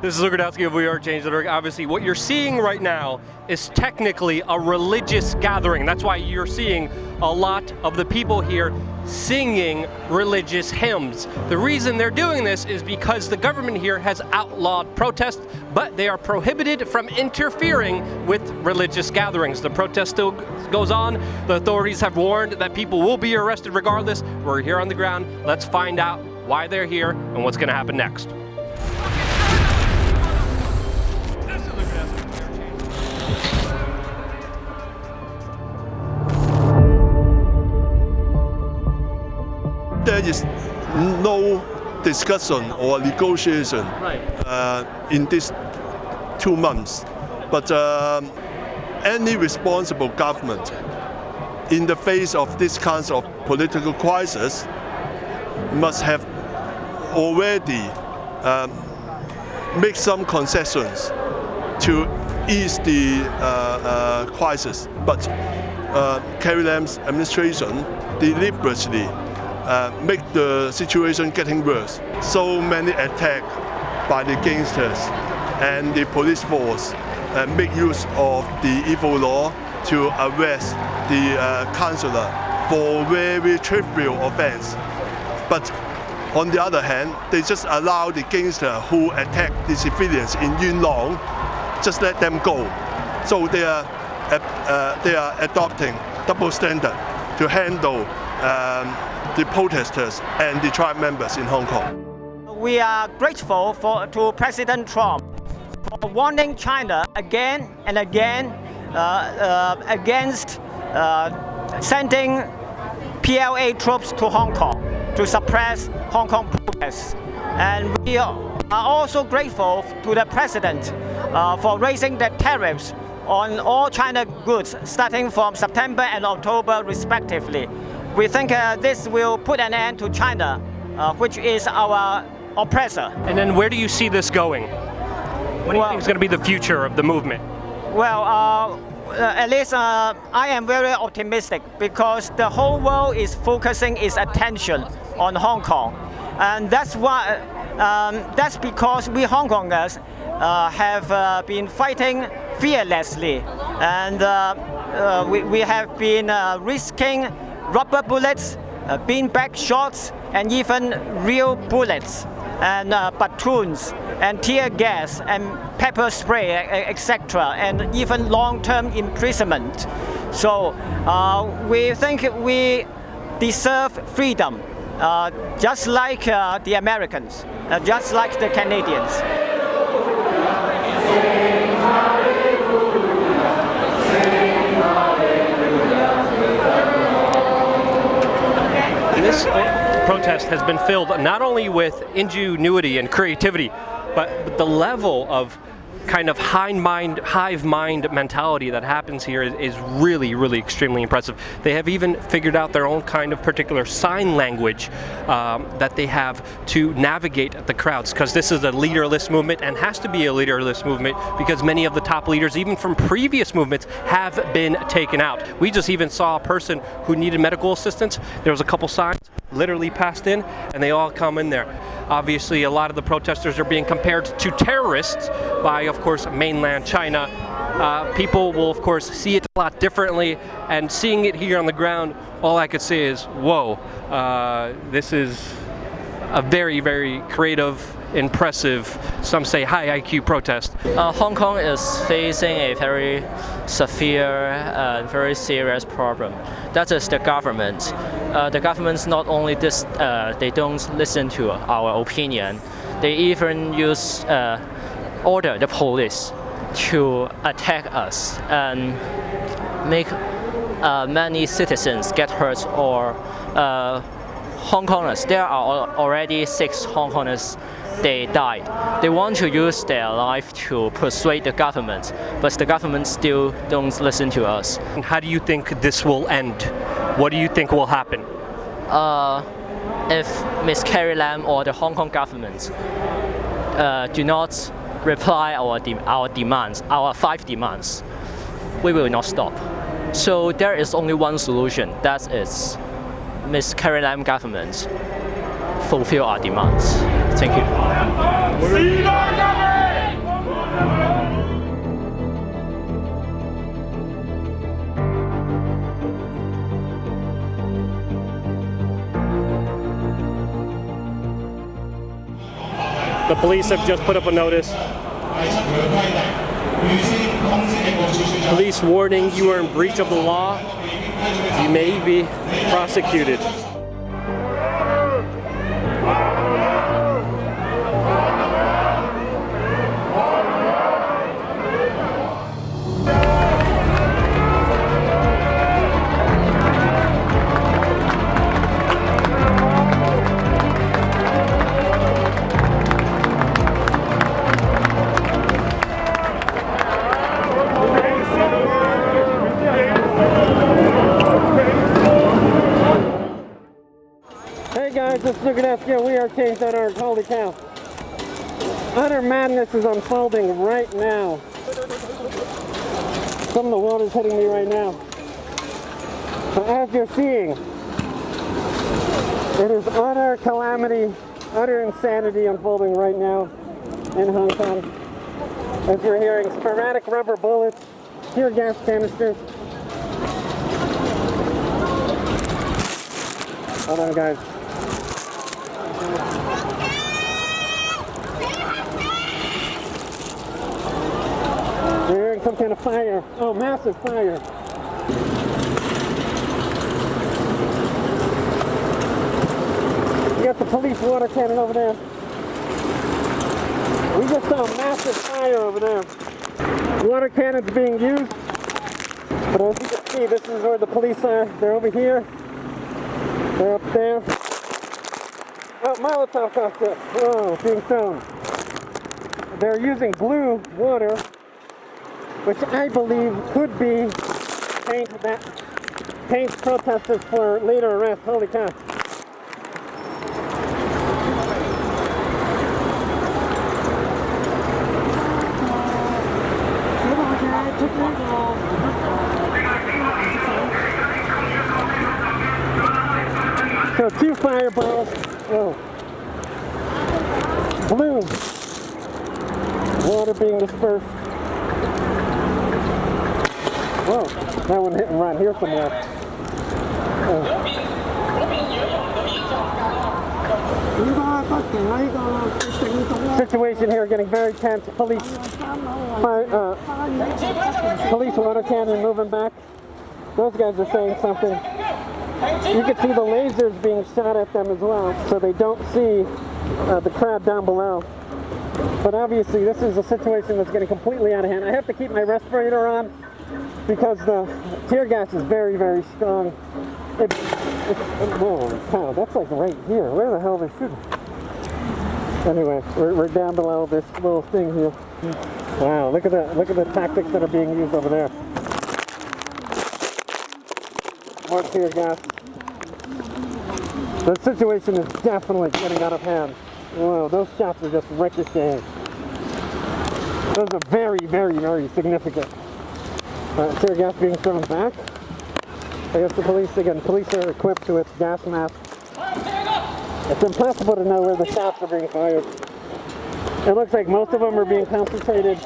This is Lukadowski of WeAreChange. Obviously, what you're seeing right now is technically a religious gathering. That's why you're seeing a lot of the people here singing religious hymns. The reason they're doing this is because the government here has outlawed protests, but they are prohibited from interfering with religious gatherings. The protest still goes on. The authorities have warned that people will be arrested regardless. We're here on the ground. Let's find out why they're here and what's going to happen next. There is no discussion or negotiation in these 2 months, but any responsible government in the face of this kind of political crisis must have already make some concessions to ease the crisis. But Carrie Lam's administration deliberately make the situation getting worse. So many attacks by the gangsters and the police force make use of the evil law to arrest the councillor for very trivial offense. But on the other hand, they just allow the gangster who attack the civilians in Yunlong, just let them go. So they are adopting double standard to handle the protesters and the tribe members in Hong Kong. We are grateful to President Trump for warning China again and again against sending PLA troops to Hong Kong to suppress Hong Kong protests. And we are also grateful to the President for raising the tariffs on all China goods starting from September and October respectively. We think this will put an end to China, which is our oppressor. And then where do you see this going? What do you think is going to be the future of the movement? Well, at least I am very optimistic because the whole world is focusing its attention on Hong Kong. And that's why, that's because we Hong Kongers have been fighting fearlessly. And we have been risking rubber bullets, beanbag shots, and even real bullets, and platoons, and tear gas, and pepper spray, etc., and even long-term imprisonment. So we think we deserve freedom, just like the Americans, just like the Canadians. This protest has been filled not only with ingenuity and creativity, but the level of kind of hive mind mentality that happens here is really, really extremely impressive. They have even figured out their own kind of particular sign language that they have to navigate the crowds, because this is a leaderless movement and has to be a leaderless movement because many of the top leaders, even from previous movements, have been taken out. We just even saw a person who needed medical assistance. There was a couple signs literally passed in, and they all come in there. Obviously, a lot of the protesters are being compared to terrorists by, of course, mainland China. People will, of course, see it a lot differently, and seeing it here on the ground, all I could say is, whoa, this is a very, very creative, impressive, some say high IQ protest. Hong Kong is facing a very severe and very serious problem. That is the government. The government's not only this, they don't listen to our opinion, they even use order the police to attack us and make many citizens get hurt or Hong Kongers. There are already 6 Hong Kongers. They died. They want to use their life to persuade the government, but the government still don't listen to us. And how do you think this will end? What do you think will happen? If Ms. Carrie Lam or the Hong Kong government do not reply our demands, our 5 demands, we will not stop. So there is only one solution. That is Ms. Carrie Lam government fulfill our demands. Thank you. The police have just put up a notice. Police warning, you are in breach of the law. You may be prosecuted. Hey guys, it's WeAreChange. WeAreChange on our holy cow. Utter madness is unfolding right now. Some of the water's hitting me right now. But as you're seeing, it is utter calamity, utter insanity unfolding right now in Hong Kong. As you're hearing sporadic rubber bullets, tear gas canisters. Hold on guys. We're hearing some kind of fire. Oh, massive fire. You got the police water cannon over there. We just saw a massive fire over there. Water cannons being used. But as you can see, this is where the police are. They're over here. They're up there. Oh, Molotov cocktail. Whoa, being thrown. They're using blue water, which I believe could be paint protesters for later arrest. Holy cow. So 2 fireballs. Whoa. Blue. Water being dispersed. Whoa, that one hit and run here somewhere. Situation here getting very tense. Police water cannon moving back. Those guys are saying something. You can see the lasers being shot at them as well, so they don't see the crowd down below. But obviously this is a situation that's getting completely out of hand. I have to keep my respirator on because the tear gas is very, very strong. Whoa, wow, that's like right here. Where the hell are they shooting? Anyway, we're down below this little thing here. Wow, look at the tactics that are being used over there. More tear gas. The situation is definitely getting out of hand. Whoa, those shots are just ricocheting. Those are very, very, very significant. Tear gas being thrown back. I guess the police are equipped with gas masks. It's impossible to know where the shots are being fired. It looks like most of them are being concentrated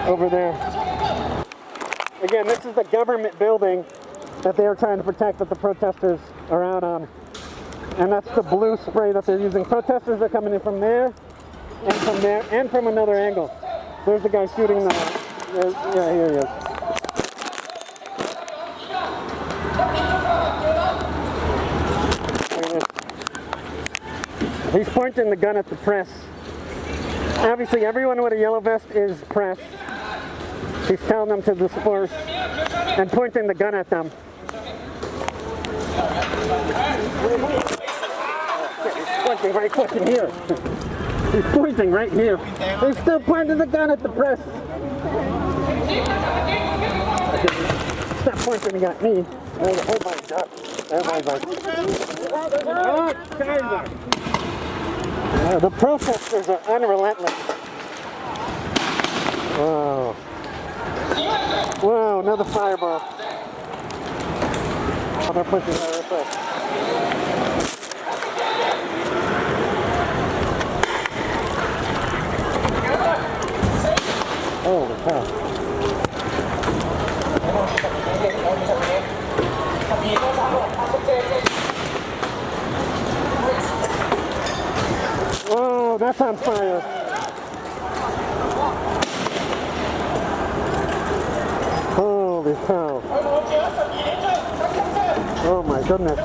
over there. Again, this is the government building that they are trying to protect that the protesters are out on. And that's the blue spray that they're using. Protesters are coming in from there, and from another angle. There's the guy shooting the... yeah, here he is. He's pointing the gun at the press. Obviously, everyone with a yellow vest is press. He's telling them to disperse and pointing the gun at them. He's pointing right fucking here. He's pointing right here. He's still pointing the gun at the press. Stop pointing at me. Oh my god. Oh my god. The protesters are unrelentless. Wow. Wow, another fireball. Oh, they're pushing right there. Holy cow. Oh, that's on fire. Holy cow. Oh my goodness.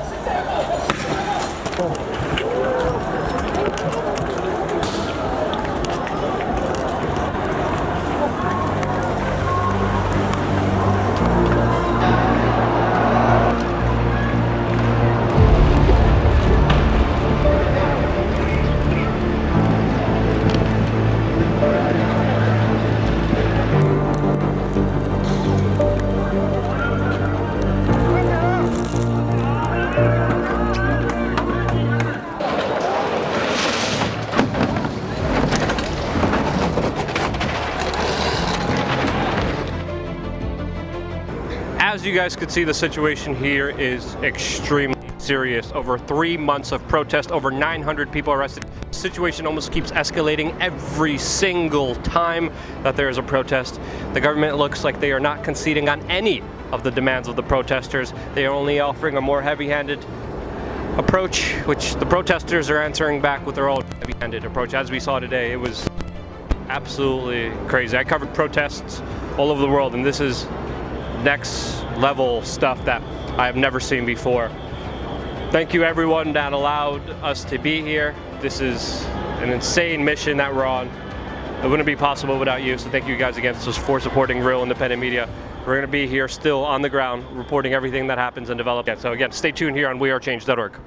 As you guys could see, the situation here is extremely serious. Over 3 months of protest, over 900 people arrested. The situation almost keeps escalating every single time that there is a protest. The government looks like they are not conceding on any of the demands of the protesters. They are only offering a more heavy-handed approach, which the protesters are answering back with their own heavy-handed approach. As we saw today, it was absolutely crazy. I covered protests all over the world, and this is next level stuff that I have never seen before. Thank you everyone that allowed us to be here. This is an insane mission that we're on. It wouldn't be possible without you, so thank you guys again for supporting real independent media. We're going to be here still on the ground reporting everything that happens and develops. So again, stay tuned here on WeAreChange.org.